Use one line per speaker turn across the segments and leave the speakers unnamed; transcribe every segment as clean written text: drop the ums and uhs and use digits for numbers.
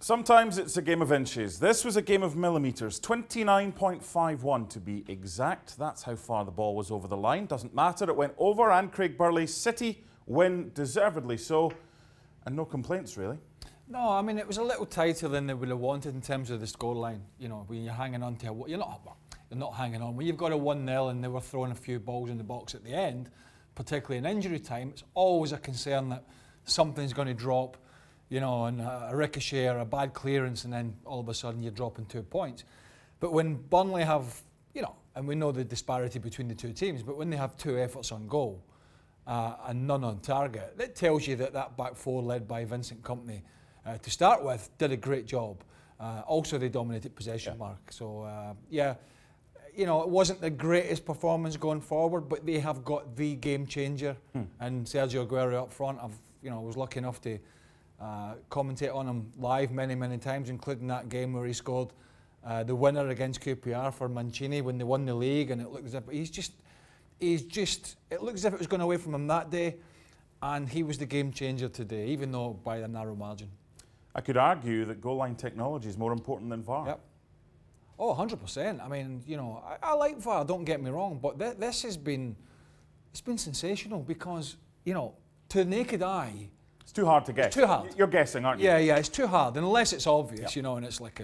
Sometimes it's a game of inches. This was a game of millimetres, 29.51 to be exact. That's how far the ball was over the line. Doesn't matter, it went over, and Craig Burley City win deservedly so, and no complaints really.
No, I mean, it was a little tighter than they would have wanted in terms of the scoreline. You know, when you're hanging on to you're not hanging on. When you've got a 1-0 and they were throwing a few balls in the box at the end, particularly in injury time, it's always a concern that something's going to drop, you know, and a ricochet or a bad clearance, and then all of a sudden you're dropping 2 points. But when Burnley have, you know, and we know the disparity between the two teams, but when they have 2 efforts on goal and none on target, that tells you that that back four led by Vincent Kompany to start with did a great job. Also they dominated possession, Mark. So yeah, you know, it wasn't the greatest performance going forward, but they have got the game changer. And Sergio Agüero up front, I was lucky enough to commentate on him live many times, including that game where he scored the winner against QPR for Mancini when they won the league, and it looked as if it looked as if it was going away from him that day, and he was the game changer today, even though by a narrow margin.
I could argue that goal line technology is more important than VAR.
Yep. Oh, 100%. I mean, you know, I like VAR, don't get me wrong, but this has been, it's been sensational because, you know, to the naked eye,
it's too hard to guess.
It's too hard.
You're guessing, aren't you?
Yeah, it's too hard unless it's obvious, you know, and it's like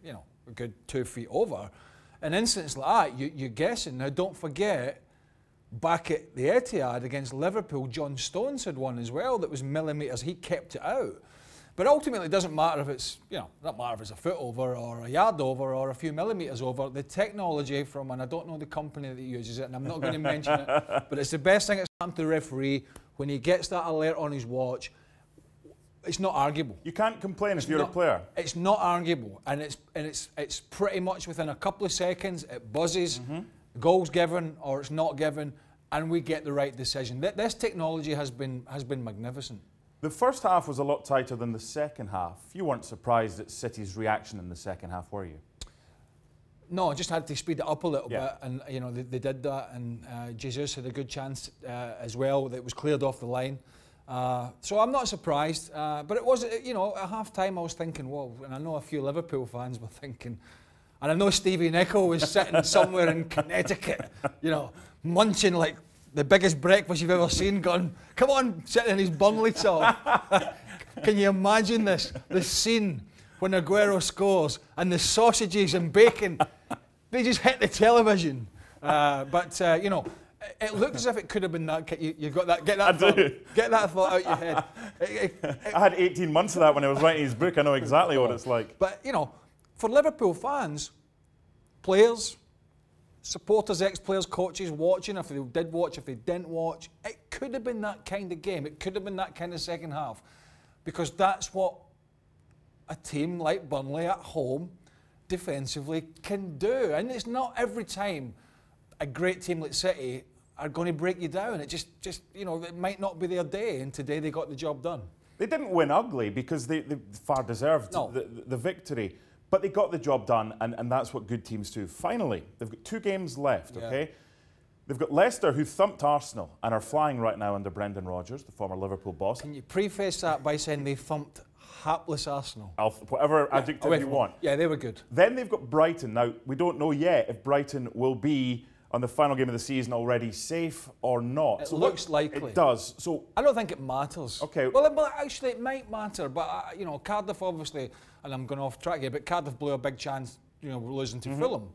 you know, a good 2 feet over. An instance like that, you're guessing. Now, don't forget, back at the Etihad against Liverpool, John Stones had one as well that was millimetres. He kept it out. But ultimately, it doesn't matter if it's, you know, doesn't matter if it's a foot over or a yard over or a few millimetres over. The technology from, and I don't know the company that uses it, and I'm not going to mention it, but it's the best thing that's happened to the referee when he gets that alert on his watch. It's not arguable.
You can't complain if you're a player.
It's not arguable, and it's pretty much within a couple of seconds. It buzzes, goal's given or it's not given, and we get the right decision. This technology has been magnificent.
The first half was a lot tighter than the second half. You weren't surprised at City's reaction in the second half, were you?
No, I just had to speed it up a little bit, and you know they did that, and Jesus had a good chance as well that was cleared off the line. So I'm not surprised, but it was, you know, at half time I was thinking, whoa, and I know a few Liverpool fans were thinking, and I know Stevie Nicol was sitting somewhere in Connecticut, you know, munching like the biggest breakfast you've ever seen, going, come on, sitting in his Burnley top. Can you imagine this scene when Agüero scores and the sausages and bacon, they just hit the television. But you know, it looked as if it could have been that. You've got that. Get that thought out your head.
I had 18 months of that when I was writing his book. I know exactly what it's like.
But you know, for Liverpool fans, players, supporters, ex-players, coaches watching, if they did watch, if they didn't watch, it could have been that kind of game. It could have been that kind of second half, because that's what a team like Burnley at home defensively can do. And it's not every time a great team like City are going to break you down. It just you know, it might not be their day, and today they got the job done.
They didn't win ugly because they far deserved the victory, but they got the job done, and that's what good teams do. Finally, they've got 2 games left, okay? They've got Leicester, who thumped Arsenal and are flying right now under Brendan Rodgers, the former Liverpool boss.
Can you preface that by saying they thumped hapless Arsenal?
Whatever adjective you want.
Yeah, they were good.
Then they've got Brighton. Now, we don't know yet if Brighton will be on the final game of the season already safe or not.
It looks likely.
It does. So
I don't think it matters.
Okay.
Well, actually, it might matter. But you know, Cardiff obviously, and I'm going off track here, but Cardiff blew a big chance. You know, we're losing to Fulham.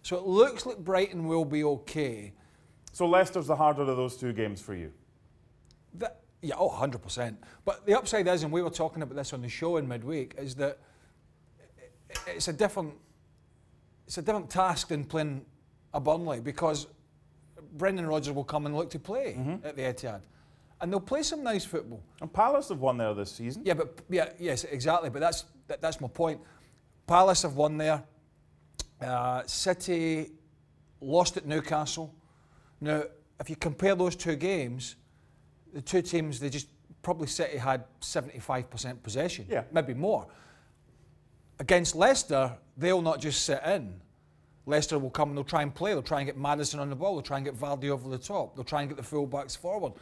So it looks like Brighton will be okay.
So Leicester's the harder of those 2 games for you.
Yeah, oh, 100%. But the upside is, and we were talking about this on the show in midweek, is that it's a different task than playing a Burnley, because Brendan Rodgers will come and look to play at the Etihad, and they'll play some nice football. And
Palace have won there this season.
Yeah, but yes, exactly. But that's my point. Palace have won there. City lost at Newcastle. Now, if you compare those 2 games, the 2 teams, they just probably City had 75% possession, maybe more. Against Leicester, they'll not just sit in. Leicester will come and they'll try and play. They'll try and get Maddison on the ball. They'll try and get Vardy over the top. They'll try and get the full-backs forward.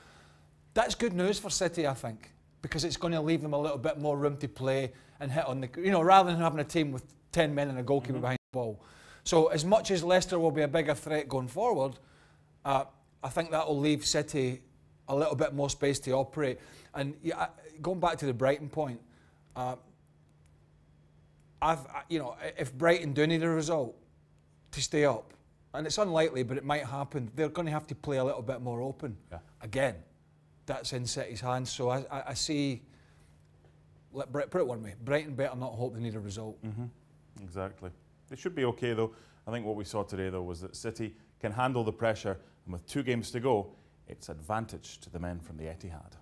That's good news for City, I think, because it's going to leave them a little bit more room to play and hit on the, rather than having a team with 10 men and a goalkeeper behind the ball. So as much as Leicester will be a bigger threat going forward, I think that will leave City a little bit more space to operate. And going back to the Brighton point, if Brighton do need a result to stay up, and it's unlikely, but it might happen, they're going to have to play a little bit more open. Yeah. Again, that's in City's hands. So I see, put it one way, Brighton better not hope they need a result.
Exactly. They should be okay, though. I think what we saw today, though, was that City can handle the pressure, and with 2 games to go, it's advantage to the men from the Etihad.